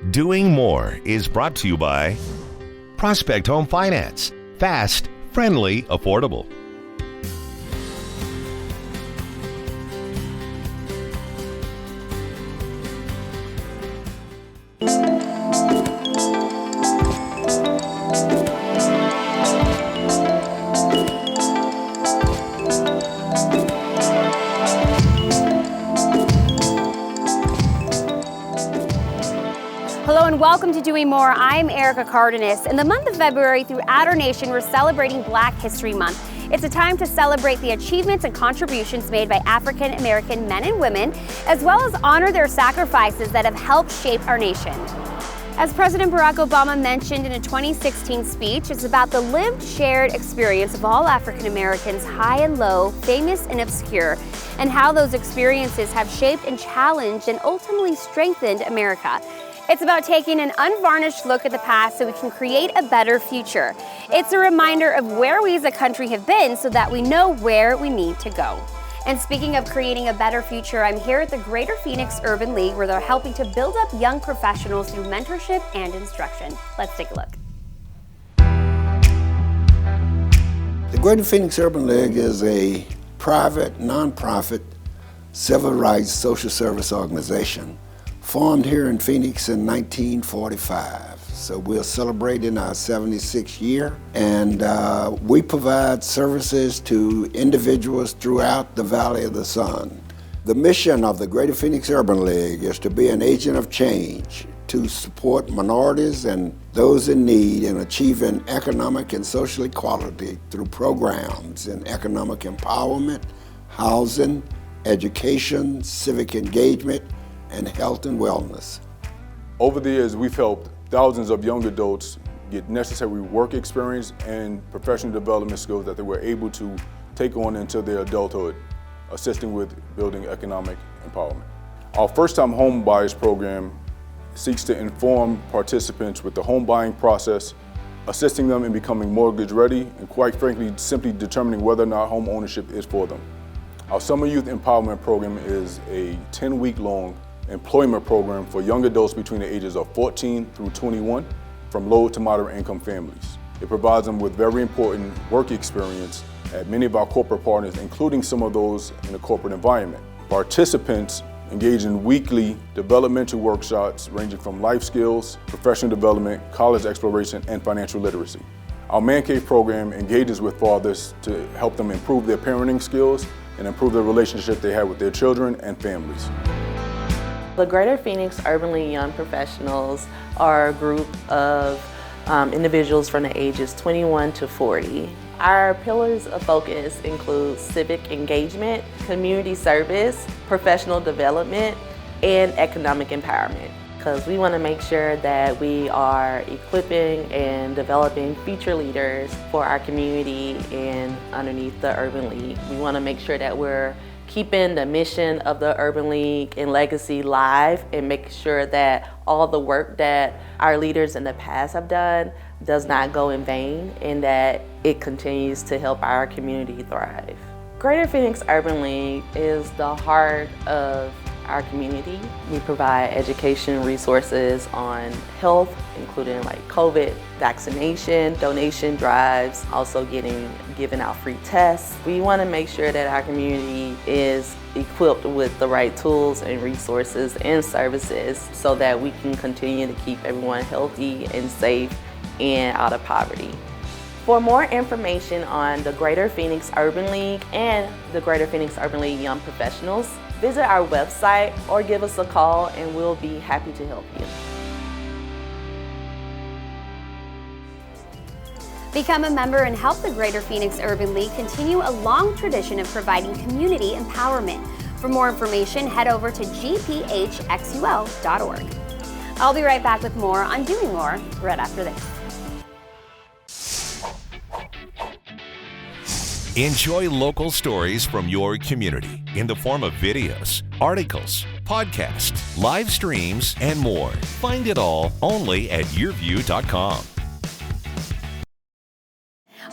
Doing More is brought to you by Prospect Home Finance. Fast, friendly, affordable. Hello and welcome to Doing More. I'm Erica Cardenas. In the month of February, throughout our nation, we're celebrating Black History Month. It's a time to celebrate the achievements and contributions made by African American men and women, as well as honor their sacrifices that have helped shape our nation. As President Barack Obama mentioned in a 2016 speech, it's about the lived, shared experience of all African Americans, high and low, famous and obscure, and how those experiences have shaped and challenged and ultimately strengthened America. It's about taking an unvarnished look at the past so we can create a better future. It's a reminder of where we as a country have been so that we know where we need to go. And speaking of creating a better future, I'm here at the Greater Pheonix Urban League where they're helping to build up young professionals through mentorship and instruction. Let's take a look. The Greater Pheonix Urban League is a private, nonprofit, civil rights social service organization formed here in Phoenix in 1945. So we're celebrating our 76th year, and we provide services to individuals throughout the Valley of the Sun. The mission of the Greater Pheonix Urban League is to be an agent of change to support minorities and those in need in achieving economic and social equality through programs in economic empowerment, housing, education, civic engagement, and health and wellness. Over the years, we've helped thousands of young adults get necessary work experience and professional development skills that they were able to take on into their adulthood, assisting with building economic empowerment. Our first-time home buyers program seeks to inform participants with the home buying process, assisting them in becoming mortgage ready, and quite frankly, simply determining whether or not home ownership is for them. Our Summer Youth Empowerment Program is a 10-week-long employment program for young adults between the ages of 14 through 21 from low to moderate income families. It provides them with very important work experience at many of our corporate partners, including some of those in the corporate environment. Participants engage in weekly developmental workshops ranging from life skills, professional development, college exploration, and financial literacy. Our Man Cave program engages with fathers to help them improve their parenting skills and improve the relationship they have with their children and families. The Greater Pheonix Urban League Young Professionals are a group of individuals from the ages 21 to 40. Our pillars of focus include civic engagement, community service, professional development, and economic empowerment. Because we want to make sure that we are equipping and developing future leaders for our community and underneath the Urban League. We want to make sure that we're keeping the mission of the Urban League and legacy live and make sure that all the work that our leaders in the past have done does not go in vain and that it continues to help our community thrive. Greater Pheonix Urban League is the heart of our community. We provide education resources on health, including like COVID, vaccination, donation drives, also giving out free tests. We want to make sure that our community is equipped with the right tools and resources and services so that we can continue to keep everyone healthy and safe and out of poverty. For more information on the Greater Pheonix Urban League and the Greater Pheonix Urban League Young Professionals, visit our website or give us a call and we'll be happy to help you. Become a member and help the Greater Pheonix Urban League continue a long tradition of providing community empowerment. For more information, head over to gphxul.org. I'll be right back with more on Doing More right after this. Enjoy local stories from your community in the form of videos, articles, podcasts, live streams, and more. Find it all only at YurView.com.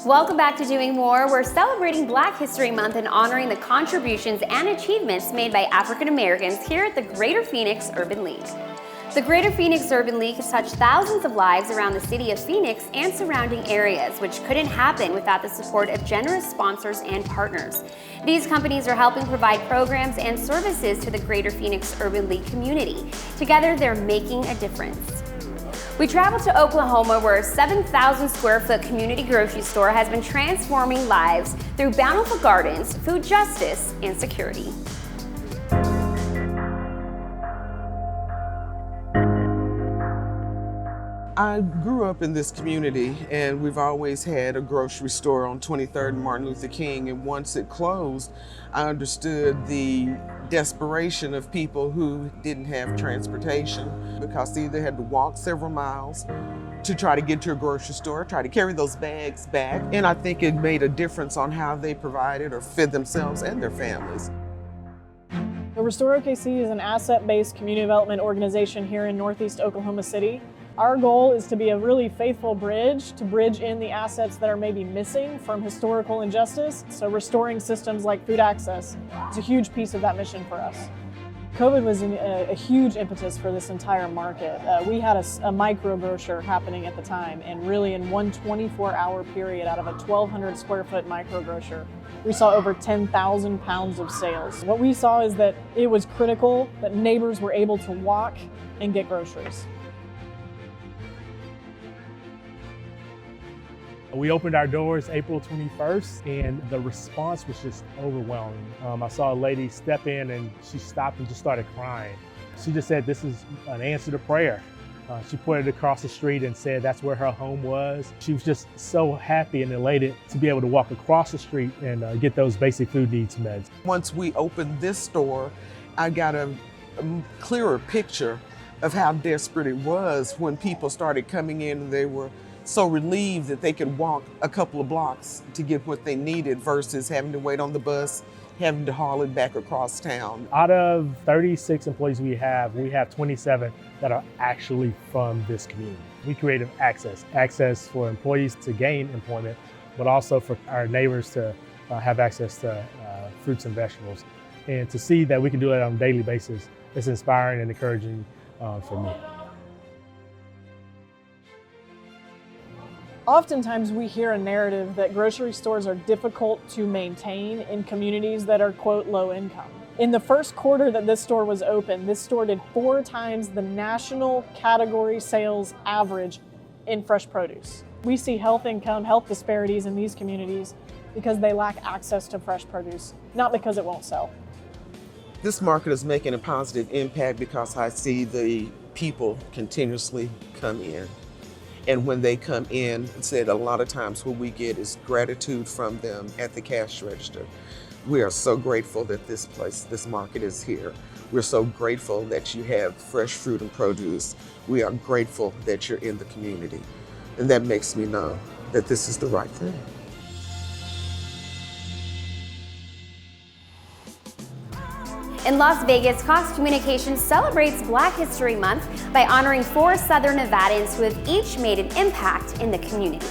Welcome back to Doing More. We're celebrating Black History Month and honoring the contributions and achievements made by African Americans here at the Greater Pheonix Urban League. The Greater Pheonix Urban League has touched thousands of lives around the city of Phoenix and surrounding areas, which couldn't happen without the support of generous sponsors and partners. These companies are helping provide programs and services to the Greater Pheonix Urban League community. Together, they're making a difference. We traveled to Oklahoma, where a 7,000 square foot community grocery store has been transforming lives through bountiful gardens, food justice, and security. I grew up in this community, and we've always had a grocery store on 23rd and Martin Luther King, and once it closed, I understood the desperation of people who didn't have transportation because they either had to walk several miles to try to get to a grocery store, try to carry those bags back, and I think it made a difference on how they provided or fed themselves and their families. The Restore OKC is an asset-based community development organization here in Northeast Oklahoma City. Our goal is to be a really faithful bridge to bridge in the assets that are maybe missing from historical injustice. So restoring systems like food access is a huge piece of that mission for us. COVID was a huge impetus for this entire market. We had a micro grocer happening at the time, and really in one 24-hour period out of a 1,200 square foot micro grocer, we saw over 10,000 pounds of sales. What we saw is that it was critical that neighbors were able to walk and get groceries. We opened our doors April 21st, and the response was just overwhelming. I saw a lady step in, and she stopped and just started crying. She just said this is an answer to prayer. She pointed across the street and said that's where her home was. She was just so happy and elated to be able to walk across the street and get those basic food needs met. Once we opened this store, I got a clearer picture of how desperate it was when people started coming in and they were so relieved that they could walk a couple of blocks to get what they needed versus having to wait on the bus, having to haul it back across town. Out of 36 employees we have 27 that are actually from this community. We created access for employees to gain employment, but also for our neighbors to have access to fruits and vegetables. And to see that we can do it on a daily basis, it's inspiring and encouraging for me. Oftentimes we hear a narrative that grocery stores are difficult to maintain in communities that are, quote, low income. In the first quarter that this store was open, this store did 4 times the national category sales average in fresh produce. We see health disparities in these communities because they lack access to fresh produce, not because it won't sell. This market is making a positive impact because I see the people continuously come in. And when they come in, said a lot of times what we get is gratitude from them at the cash register. We are so grateful that this market is here. We're so grateful that you have fresh fruit and produce. We are grateful that you're in the community. And that makes me know that this is the right thing. In Las Vegas, Cox Communications celebrates Black History Month by honoring 4 Southern Nevadans who have each made an impact in the community.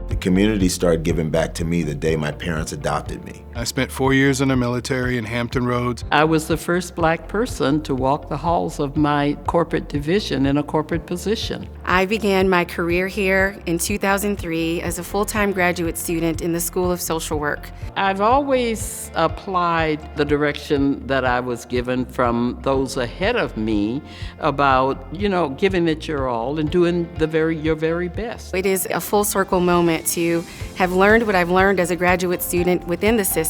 The community started giving back to me the day my parents adopted me. I spent 4 years in the military in Hampton Roads. I was the first Black person to walk the halls of my corporate division in a corporate position. I began my career here in 2003 as a full-time graduate student in the School of Social Work. I've always applied the direction that I was given from those ahead of me about, giving it your all and doing your very best. It is a full circle moment to have learned what I've learned as a graduate student within the system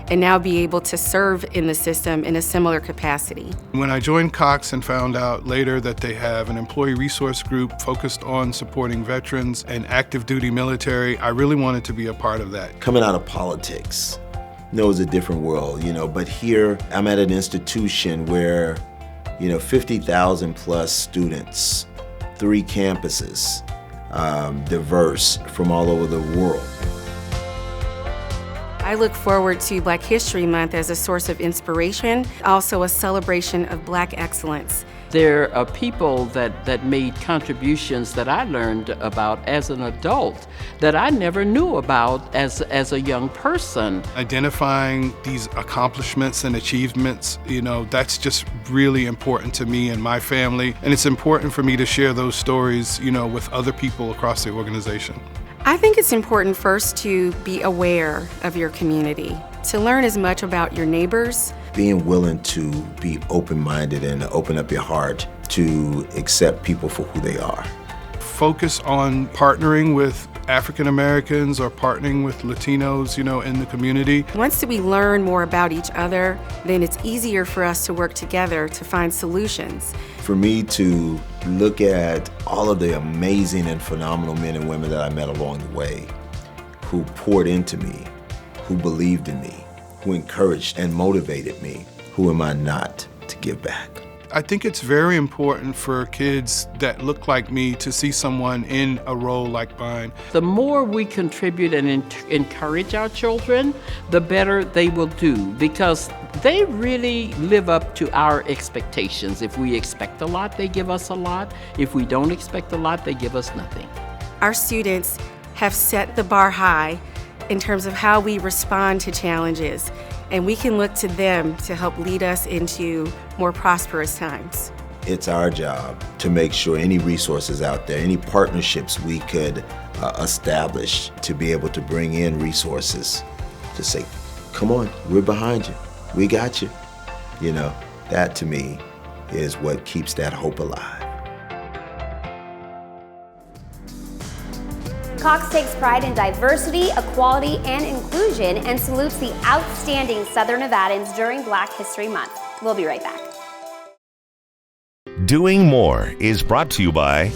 and now be able to serve in the system in a similar capacity. When I joined Cox and found out later that they have an employee resource group focused on supporting veterans and active duty military, I really wanted to be a part of that. Coming out of politics, it was a different world, but here I'm at an institution where, 50,000 plus students, 3 campuses, diverse from all over the world. I look forward to Black History Month as a source of inspiration, also a celebration of Black excellence. There are people that made contributions that I learned about as an adult that I never knew about as a young person. Identifying these accomplishments and achievements, that's just really important to me and my family. And it's important for me to share those stories, with other people across the organization. I think it's important first to be aware of your community, to learn as much about your neighbors. Being willing to be open-minded and open up your heart to accept people for who they are. Focus on partnering with African Americans or partnering with Latinos, in the community. Once we learn more about each other, then it's easier for us to work together to find solutions. For me to look at all of the amazing and phenomenal men and women that I met along the way, who poured into me, who believed in me, who encouraged and motivated me, who am I not to give back? I think it's very important for kids that look like me to see someone in a role like mine. The more we contribute and encourage our children, the better they will do, because they really live up to our expectations. If we expect a lot, they give us a lot. If we don't expect a lot, they give us nothing. Our students have set the bar high in terms of how we respond to challenges, and we can look to them to help lead us into more prosperous times. It's our job to make sure any resources out there, any partnerships we could establish to be able to bring in resources, to say, come on, we're behind you, we got you. That to me is what keeps that hope alive. Cox takes pride in diversity, equality, and inclusion and salutes the outstanding Southern Nevadans during Black History Month. We'll be right back. Doing More is brought to you by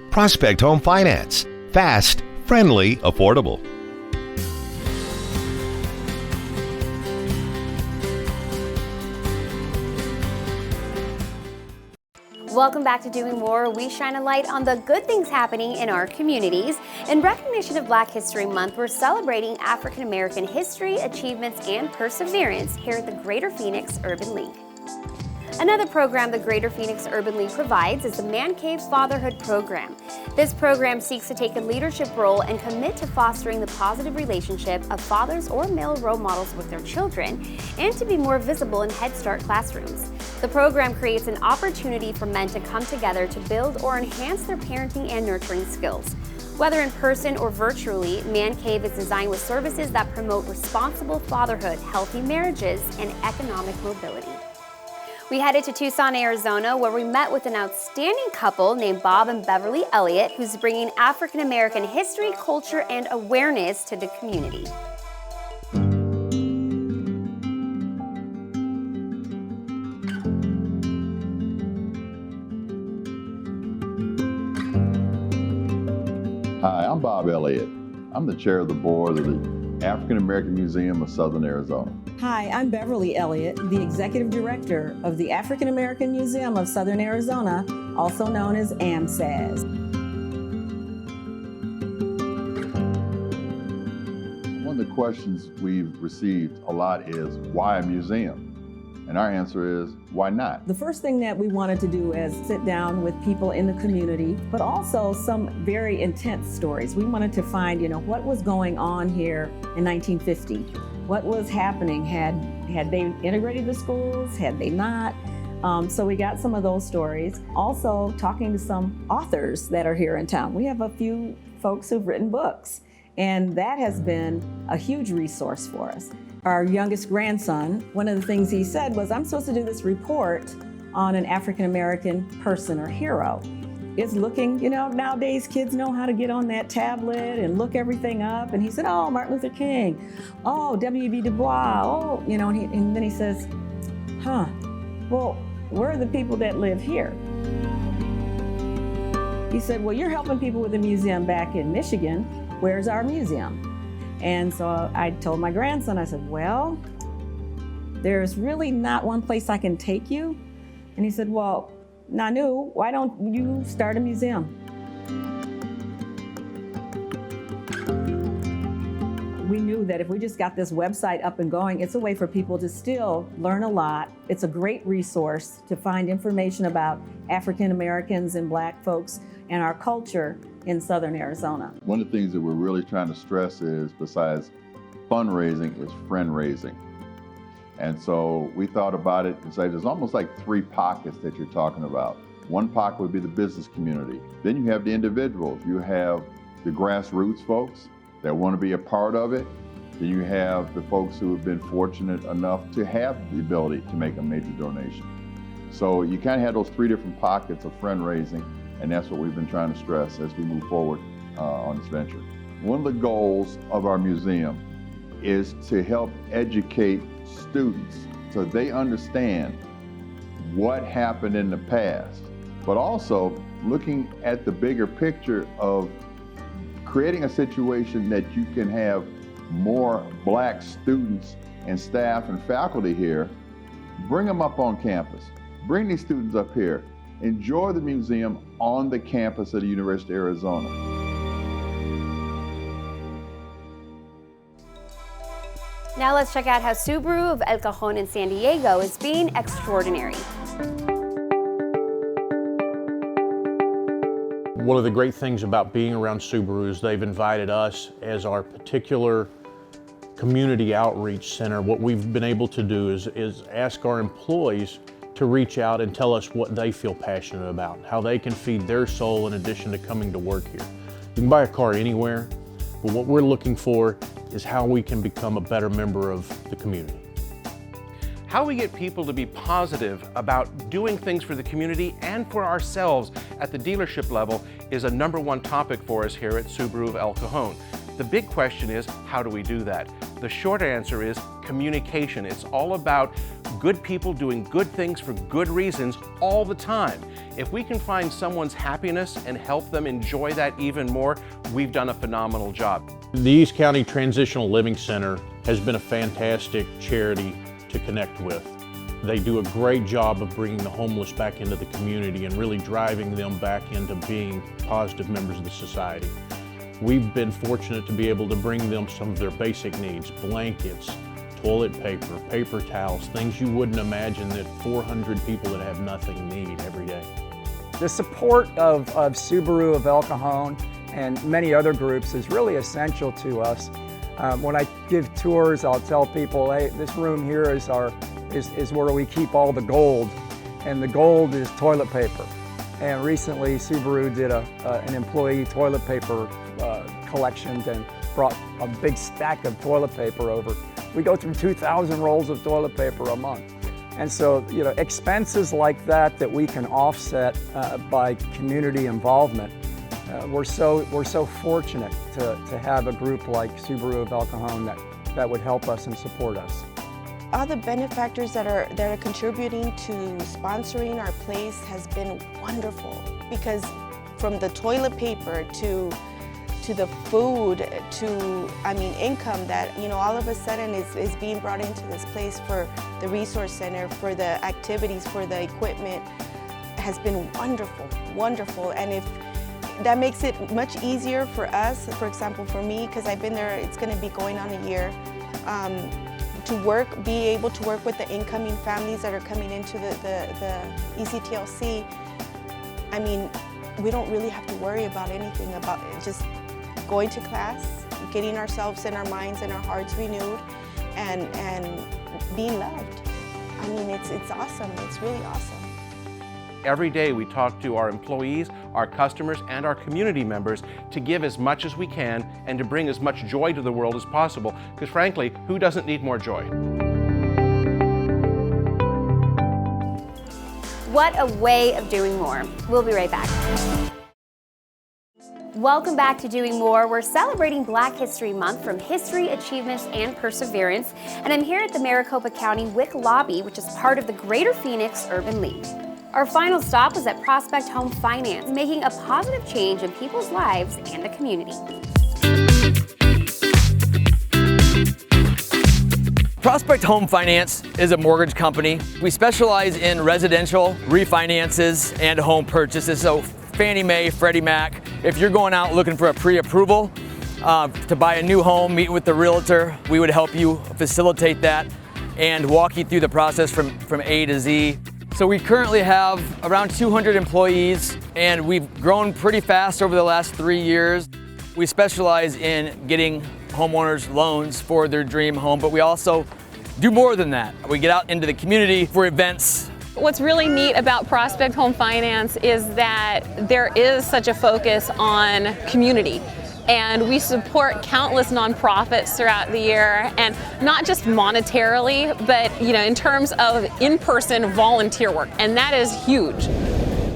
Prospect Home Finance. Fast, friendly, affordable. Welcome back to Doing More. We shine a light on the good things happening in our communities. In recognition of Black History Month, we're celebrating African American history, achievements, and perseverance here at the Greater Pheonix Urban League. Another program the Greater Pheonix Urban League provides is the Man Cave Fatherhood Program. This program seeks to take a leadership role and commit to fostering the positive relationship of fathers or male role models with their children, and to be more visible in Head Start classrooms. The program creates an opportunity for men to come together to build or enhance their parenting and nurturing skills. Whether in person or virtually, Man Cave is designed with services that promote responsible fatherhood, healthy marriages, and economic mobility. We headed to Tucson, Arizona, where we met with an outstanding couple named Bob and Beverly Elliot, who's bringing African American history, culture, and awareness to the community. Hi, I'm Bob Elliot. I'm the chair of the board of the African American Museum of Southern Arizona. Hi, I'm Beverly Elliot, the Executive Director of the African American Museum of Southern Arizona, also known as AMSAS. One of the questions we've received a lot is, why a museum? And our answer is, why not? The first thing that we wanted to do is sit down with people in the community, but also some very intense stories. We wanted to find, what was going on here in 1950? What was happening? Had they integrated the schools? Had they not? So we got some of those stories. Also talking to some authors that are here in town. We have a few folks who've written books, and that has been a huge resource for us. Our youngest grandson, one of the things he said was, I'm supposed to do this report on an African American person or hero. It's looking, nowadays kids know how to get on that tablet and look everything up. And he said, oh, Martin Luther King, oh, W.B. Du Bois, oh, and then he says, well, where are the people that live here? He said, well, you're helping people with a museum back in Michigan. Where's our museum? And so I told my grandson, I said, well, there's really not one place I can take you. And he said, well, Nanu, why don't you start a museum? we knew that if we just got this website up and going, it's a way for people to still learn a lot. It's a great resource to find information about African Americans and Black folks and our culture in Southern Arizona. One of the things that we're really trying to stress is, besides fundraising, is friend raising. And so we thought about it and said there's almost like three pockets that you're talking about. One pocket would be the business community. Then you have the individuals. You have the grassroots folks that want to be a part of it. Then you have the folks who have been fortunate enough to have the ability to make a major donation. So you kind of have those three different pockets of friend raising, and that's what we've been trying to stress as we move forward on this venture. One of the goals of our museum is to help educate students so they understand what happened in the past, but also looking at the bigger picture of creating a situation that you can have more Black students and staff and faculty here. Bring them up on campus. Bring these students up here. Enjoy the museum on the campus of the University of Arizona. Now let's check out how Subaru of El Cajon in San Diego is being extraordinary. One of the great things about being around Subaru is they've invited us as our particular community outreach center. What we've been able to do is ask our employees to reach out and tell us what they feel passionate about, how they can feed their soul in addition to coming to work here. You can buy a car anywhere, but what we're looking for is how we can become a better member of the community. How we get people to be positive about doing things for the community and for ourselves at the dealership level is a #1 topic for us here at Subaru of El Cajon. The big question is, how do we do that? The short answer is communication. It's all about good people doing good things for good reasons all the time. If we can find someone's happiness and help them enjoy that even more, we've done a phenomenal job. The East County Transitional Living Center has been a fantastic charity to connect with. They do a great job of bringing the homeless back into the community and really driving them back into being positive members of the society. We've been fortunate to be able to bring them some of their basic needs, blankets, toilet paper, paper towels, things you wouldn't imagine that 400 people that have nothing need every day. The support of Subaru of El Cajon and many other groups is really essential to us. When I give tours, I'll tell people, hey, this room here is where we keep all the gold, and the gold is toilet paper. And recently, Subaru did an employee toilet paper collection and brought a big stack of toilet paper over. We go through 2,000 rolls of toilet paper a month. And so, expenses like that we can offset by community involvement. We're so fortunate to have a group like Subaru of El Cajon that would help us and support us. All the benefactors that are contributing to sponsoring our place has been wonderful, because from the toilet paper to the food to income that all of a sudden is being brought into this place for the resource center, for the activities, for the equipment, has been wonderful. And if that makes it much easier for us, for example, for me, because I've been there, it's going to be going on a year, be able to work with the incoming families that are coming into the ECTLC. We don't really have to worry about anything, about just going to class, getting ourselves and our minds and our hearts renewed, and being loved. It's awesome. It's really awesome. Every day we talk to our employees, our customers, and our community members to give as much as we can and to bring as much joy to the world as possible, because frankly, who doesn't need more joy? What a way of doing more. We'll be right back. Welcome back to Doing More. We're celebrating Black History Month from History, Achievements, and Perseverance, and I'm here at the Maricopa County WIC Lobby, which is part of the Greater Pheonix Urban League. Our final stop was at Prospect Home Finance, making a positive change in people's lives and the community. Prospect Home Finance is a mortgage company. We specialize in residential refinances and home purchases. So Fannie Mae, Freddie Mac, if you're going out looking for a pre-approval, to buy a new home, meet with the realtor. We would help you facilitate that and walk you through the process from A to Z. So we currently have around 200 employees, and we've grown pretty fast over the last 3 years. We specialize in getting homeowners loans for their dream home, but we also do more than that. We get out into the community for events. What's really neat about Prospect Home Finance is that there is such a focus on community. And we support countless nonprofits throughout the year, and not just monetarily, but in terms of in-person volunteer work, and that is huge.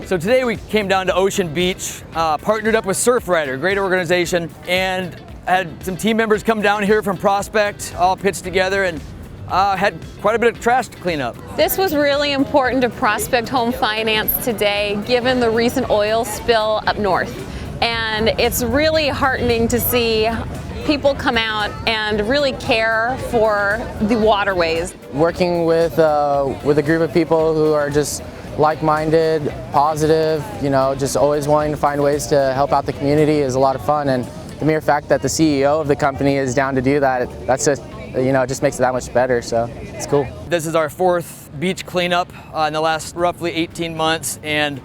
So today we came down to Ocean Beach, partnered up with Surfrider, a great organization, and had some team members come down here from Prospect, all pitched together, and had quite a bit of trash to clean up. This was really important to Prospect Home Finance today, given the recent oil spill up north. And it's really heartening to see people come out and really care for the waterways. Working with a group of people who are just like-minded, positive, just always wanting to find ways to help out the community is a lot of fun. And the mere fact that the CEO of the company is down to do that, that's just, it just makes it that much better, so it's cool. This is our 4th beach cleanup in the last roughly 18 months, and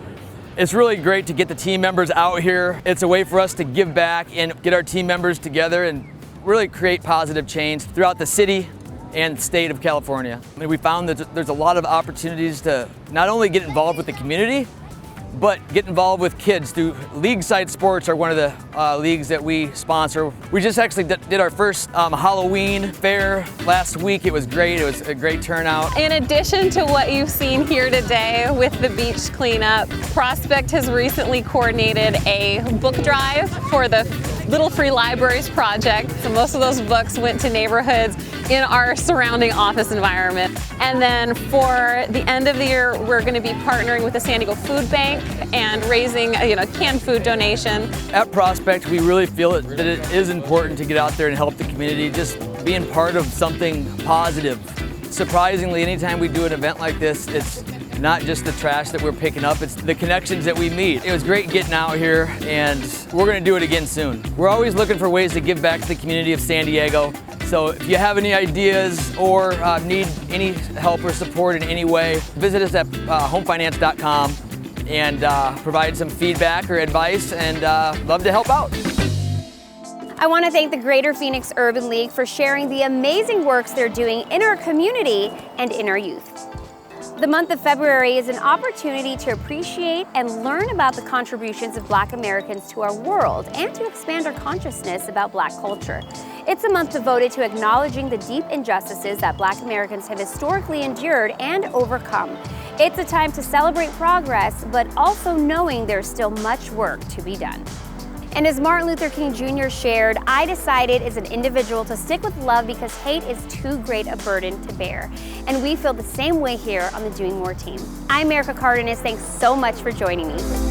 it's really great to get the team members out here. It's a way for us to give back and get our team members together and really create positive change throughout the city and state of California. I mean, we found that there's a lot of opportunities to not only get involved with the community, but get involved with kids through league side sports are one of the leagues that we sponsor. We just actually did our first Halloween fair last week. It was great. It was a great turnout. In addition to what you've seen here today with the beach cleanup, Prospect has recently coordinated a book drive for the Little Free Libraries project. So most of those books went to neighborhoods in our surrounding office environment. And then for the end of the year, we're going to be partnering with the San Diego Food Bank and raising a canned food donation. At Prospect, we really feel that it is important to get out there and help the community, just being part of something positive. Surprisingly, anytime we do an event like this, it's not just the trash that we're picking up, it's the connections that we meet. It was great getting out here, and we're going to do it again soon. We're always looking for ways to give back to the community of San Diego. So if you have any ideas or need any help or support in any way, visit us at homefinance.com and provide some feedback or advice, and love to help out. I want to thank the Greater Pheonix Urban League for sharing the amazing works they're doing in our community and in our youth. The month of February is an opportunity to appreciate and learn about the contributions of Black Americans to our world and to expand our consciousness about Black culture. It's a month devoted to acknowledging the deep injustices that Black Americans have historically endured and overcome. It's a time to celebrate progress, but also knowing there's still much work to be done. And as Martin Luther King Jr. shared, I decided as an individual to stick with love because hate is too great a burden to bear. And we feel the same way here on the Doing More team. I'm Erica Cardenas. Thanks so much for joining me.